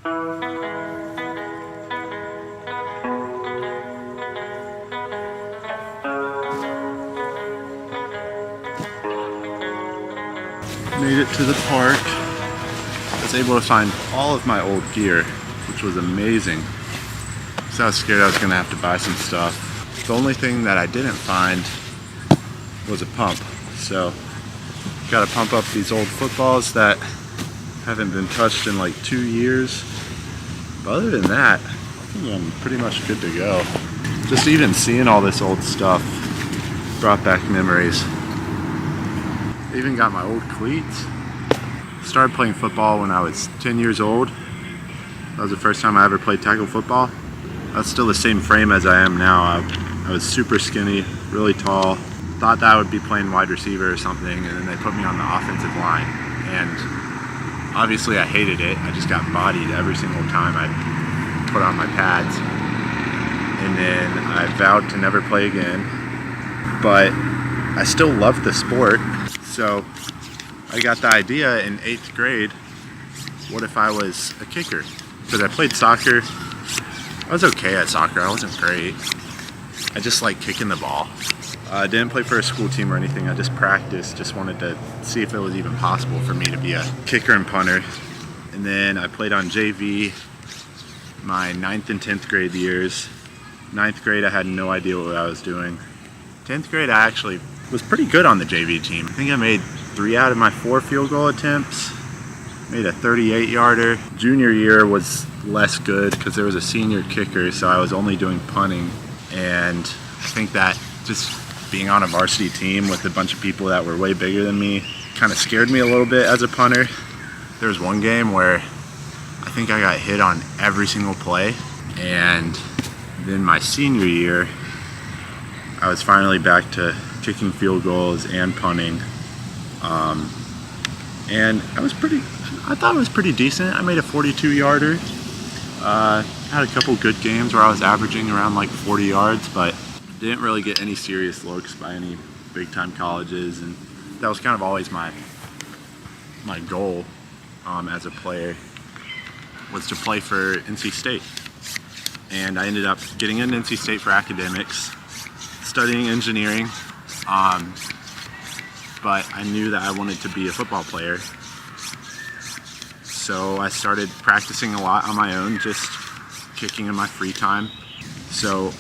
Made it to the park. I was able to find all of my old gear, which was amazing. So I was scared I was gonna have to buy some stuff. The only thing that I didn't find was a pump. So gotta pump up these old footballs that haven't been touched in like 2 years. But other than that, I think I'm pretty much good to go. Just even seeing all this old stuff brought back memories. I even got my old cleats. Started playing football when I was 10 years old. That was the first time I ever played tackle football. That's still the same frame as I am now. I was super skinny, really tall. Thought that I would be playing wide receiver or something, and then they put me on the offensive line. And obviously I hated it. I just got bodied every single time I put on my pads. And then I vowed to never play again. But I still loved the sport. So I got the idea in 8th grade, what if I was a kicker? Because I played soccer. I was okay at soccer, I wasn't great. I just liked kicking the ball. I didn't play for a school team or anything, I just practiced, just wanted to see if it was even possible for me to be a kicker and punter. And then I played on JV my 9th and 10th grade years. 9th grade I had no idea what I was doing. 10th grade I actually was pretty good on the JV team. I think I made 3 out of my 4 field goal attempts. Made a 38-yarder. Junior year was less good because there was a senior kicker, so I was only doing punting. And I think that just being on a varsity team with a bunch of people that were way bigger than me kind of scared me a little bit as a punter. There was one game where I think I got hit on every single play, and then my senior year I was finally back to kicking field goals and punting, and I thought it was pretty decent. I made a 42-yarder. Had a couple good games where I was averaging around like 40 yards, but didn't really get any serious looks by any big-time colleges, and that was kind of always my goal as a player, was to play for NC State. And I ended up getting into NC State for academics, studying engineering, but I knew that I wanted to be a football player. So I started practicing a lot on my own, just kicking in my free time. So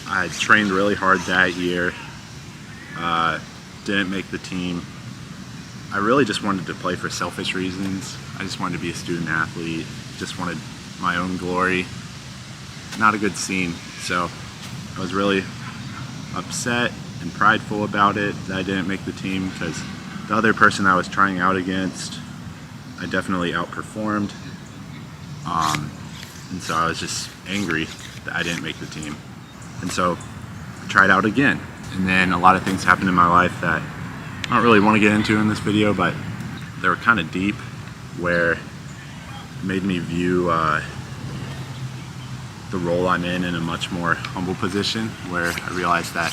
I trained really hard that year, didn't make the team. I really just wanted to play for selfish reasons. I just wanted to be a student athlete, just wanted my own glory. Not a good scene, so I was really upset and prideful about it that I didn't make the team, because the other person I was trying out against, I definitely outperformed, and so I was just angry that I didn't make the team. And so I tried out again, and then a lot of things happened in my life that I don't really want to get into in this video, but they were kind of deep, where it made me view the role I'm in a much more humble position, where I realized that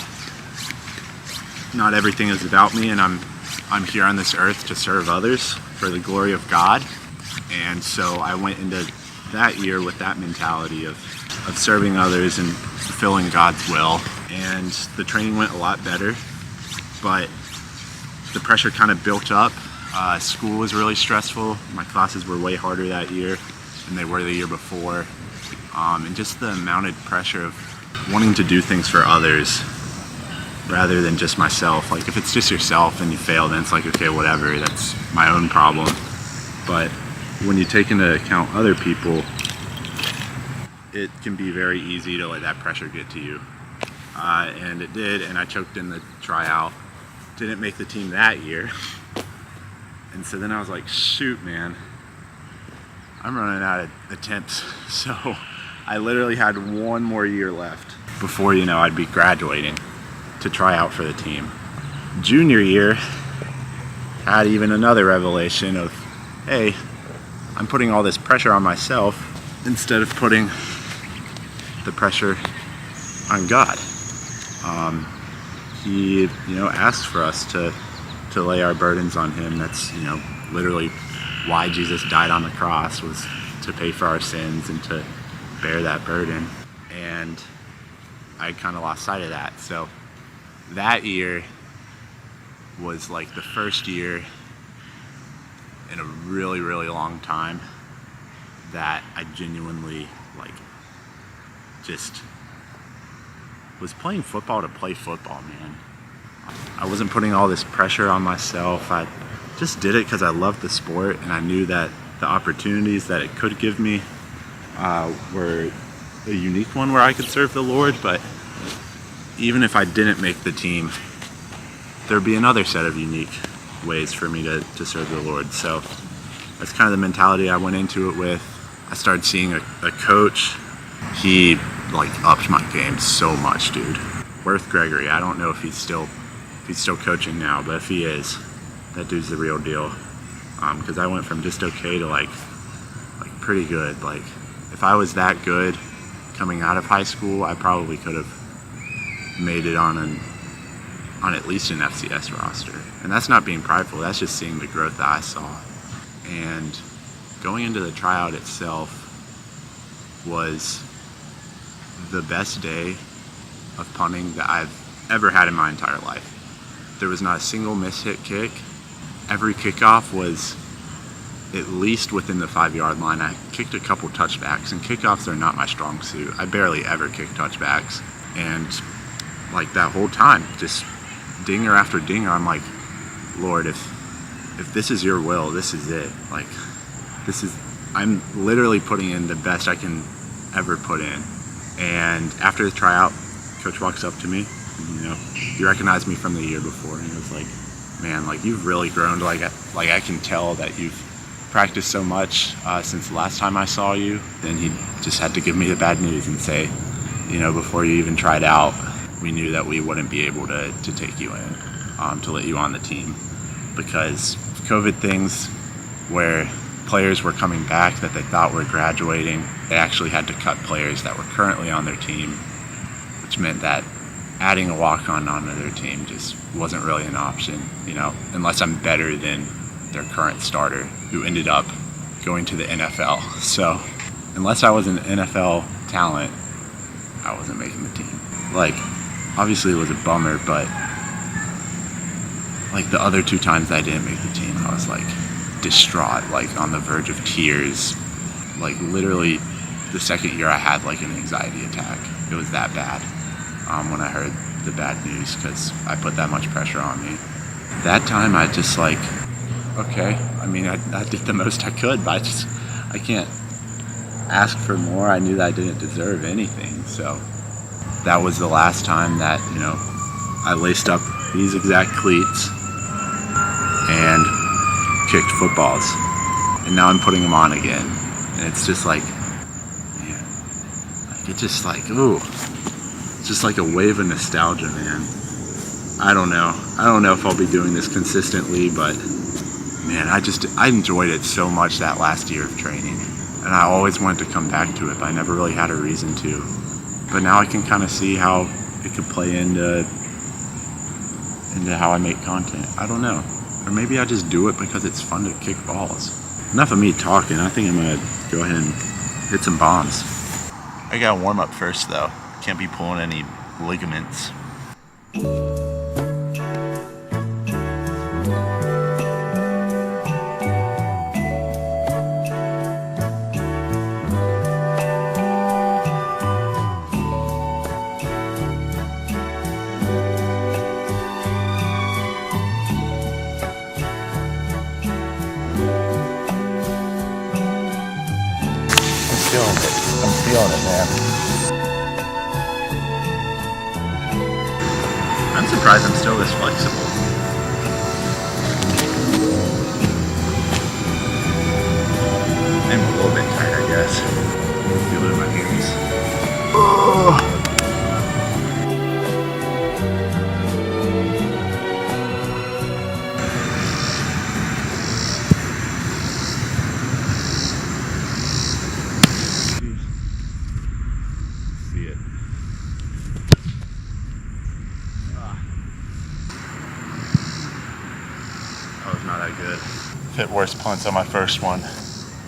not everything is about me, and I'm here on this earth to serve others for the glory of God. And so I went into that year with that mentality of serving others and fulfilling God's will. And the training went a lot better, but the pressure kind of built up. School was really stressful. My classes were way harder that year than they were the year before. And just the amount of pressure of wanting to do things for others rather than just myself. Like, if it's just yourself and you fail, then it's like, okay, whatever, that's my own problem. But when you take into account other people, it can be very easy to let that pressure get to you. And it did, and I choked in the tryout. Didn't make the team that year. And so then I was like, shoot, man, I'm running out of attempts. So I literally had one more year left before, I'd be graduating to try out for the team. Junior year had even another revelation of, hey, I'm putting all this pressure on myself instead of putting the pressure on God. He, asked for us to lay our burdens on him. That's, literally why Jesus died on the cross, was to pay for our sins and to bear that burden. And I kind of lost sight of that. So that year was like the first year in a really, really long time that I genuinely like just was playing football to play football, man. I wasn't putting all this pressure on myself. I just did it because I loved the sport, and I knew that the opportunities that it could give me were a unique one where I could serve the Lord. But even if I didn't make the team, there'd be another set of unique ways for me to serve the Lord. So that's kind of the mentality I went into it with. I started seeing a coach. He like upped my game so much, dude. Worth Gregory. I don't know if he's still coaching now, but if he is, that dude's the real deal. Because I went from just okay to like pretty good. Like if I was that good coming out of high school, I probably could have made it on at least an FCS roster. And that's not being prideful. That's just seeing the growth that I saw. And going into the tryout itself was the best day of punting that I've ever had in my entire life. There was not a single miss-hit kick. Every kickoff was at least within the 5-yard line. I kicked a couple touchbacks, and kickoffs are not my strong suit. I barely ever kick touchbacks. And like that whole time, just dinger after dinger, I'm like, Lord, if this is your will, this is it. Like, I'm literally putting in the best I can ever put in. And after the tryout, coach walks up to me, and, he recognized me from the year before, and he was like, man, like you've really grown. Like I can tell that you've practiced so much since the last time I saw you. Then he just had to give me the bad news and say, before you even tried out, we knew that we wouldn't be able to take you in, to let you on the team, because COVID things where players were coming back that they thought were graduating, they actually had to cut players that were currently on their team, which meant that adding a walk-on onto their team just wasn't really an option, unless I'm better than their current starter who ended up going to the NFL. So unless I was an NFL talent, I wasn't making the team. Like, obviously it was a bummer, but like the other 2 times I didn't make the team, I was like distraught, like on the verge of tears. Like literally the second year I had like an anxiety attack. It was that bad when I heard the bad news, because I put that much pressure on me. That time I just like, okay, I mean I did the most I could, but I can't ask for more. I knew that I didn't deserve anything. So that was the last time that I laced up these exact cleats and kicked footballs, and now I'm putting them on again, and it's just like, man, like it's just like, ooh, it's just like a wave of nostalgia, man. I don't know if I'll be doing this consistently, but man, I enjoyed it so much that last year of training, and I always wanted to come back to it, but I never really had a reason to. But now I can kind of see how it could play into how I make content. I don't know. Or maybe I just do it because it's fun to kick balls. Enough of me talking. I think I'm going to go ahead and hit some bombs. I got to warm up first, though. Can't be pulling any ligaments. I'm feeling it, man. I'm surprised I'm still this flexible. I'm a little bit tight, I guess. Feel it in my hands. Oh. Not that good. Hit worse punts on my first one.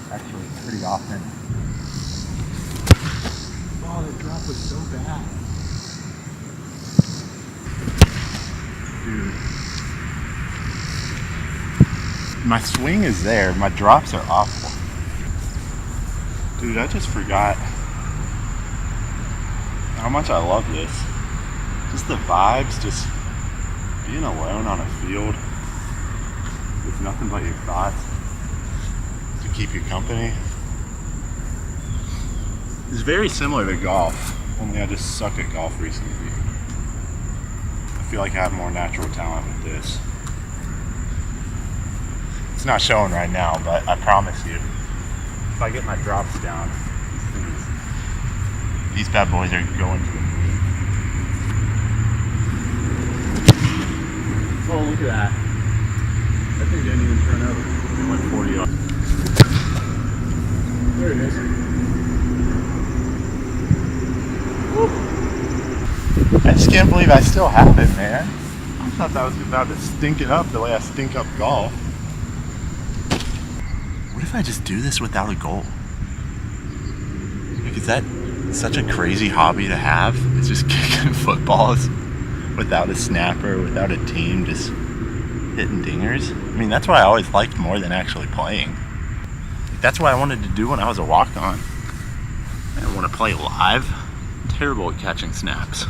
Actually, pretty pretty often. Oh, that drop was so bad. Dude. My swing is there, my drops are awful. Dude, I just forgot how much I love this. Just the vibes, just being alone on a field with nothing but your thoughts to keep you company. It's very similar to golf, only I just suck at golf recently. I feel like I have more natural talent with this. It's not showing right now, but I promise you, if I get my drops down, these bad boys are going to the moon. Oh, look at that. That thing didn't even turn over. It went 40 yards. There it is. Woo. I just can't believe I still have it, man. I thought that was about to stink it up the way I stink up golf. What if I just do this without a goal? Like, is that such a crazy hobby to have? It's just kicking footballs without a snapper, without a team, just hitting dingers. I mean, that's what I always liked more than actually playing. That's what I wanted to do when I was a walk-on. I didn't want to play live. I'm terrible at catching snaps.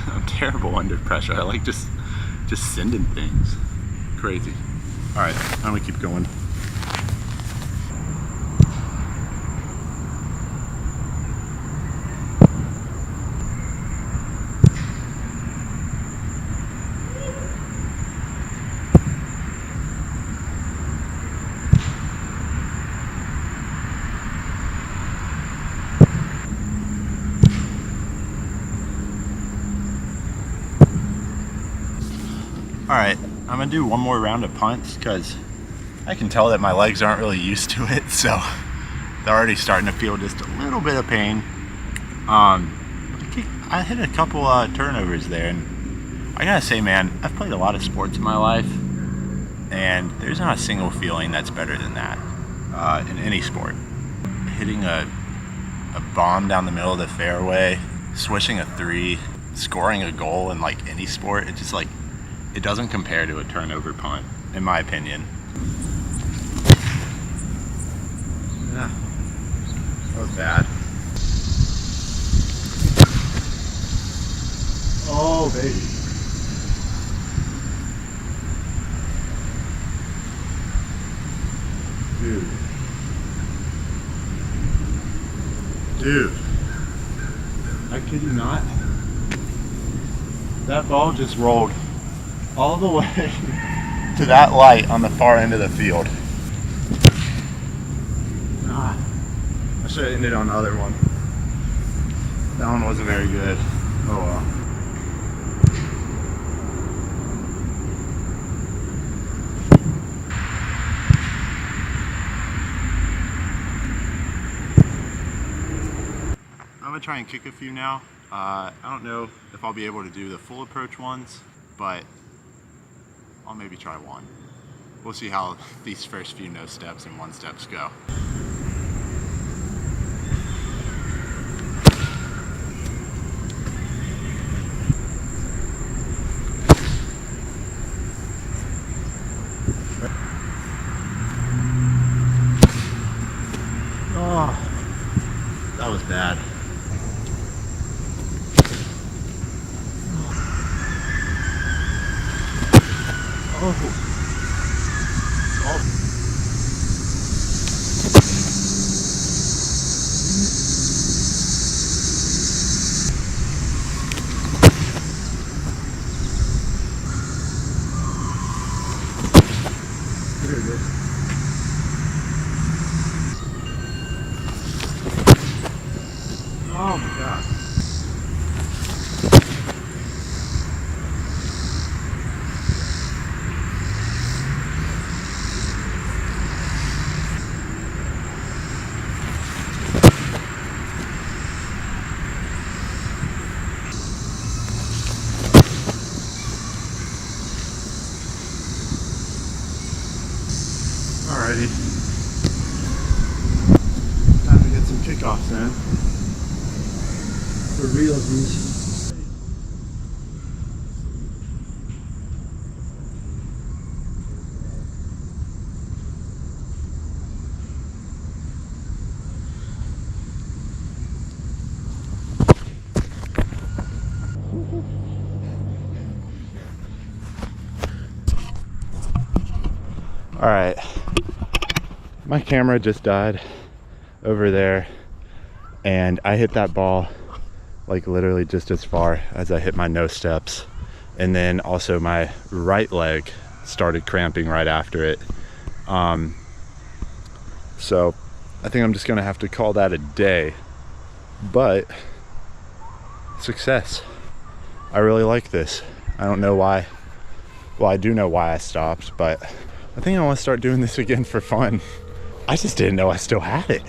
I'm terrible under pressure. I like just sending things. Crazy. All right, I'm gonna keep going. Alright, I'm gonna do one more round of punts because I can tell that my legs aren't really used to it, so they're already starting to feel just a little bit of pain. I hit a couple turnovers there, and I gotta say, man, I've played a lot of sports in my life, and there's not a single feeling that's better than that in any sport. Hitting a bomb down the middle of the fairway, swishing a three, scoring a goal in like any sport, it just like, it doesn't compare to a turnover punt, in my opinion. Yeah, that was bad. Oh, baby. Dude. I kid you not. That ball just rolled all the way to that light on the far end of the field. I should have ended on the other one. That one wasn't very good. Oh well. I'm gonna try and kick a few now. I don't know if I'll be able to do the full approach ones, but I'll maybe try one. We'll see how these first few no steps and one steps go. Oh, that was bad. Oh. There it is. Oh my God. Alrighty. kickoffs, man. For real, dude. All right, my camera just died over there, and I hit that ball like literally just as far as I hit my no steps, and then also my right leg started cramping right after it. So I think I'm just gonna have to call that a day, but success. I really like this. I don't know why. Well, I do know why I stopped, but I think I want to start doing this again for fun. I just didn't know I still had it.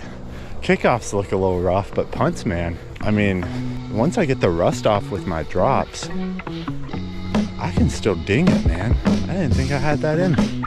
Kickoffs look a little rough, but punts, man. I mean, once I get the rust off with my drops, I can still ding it, man. I didn't think I had that in me.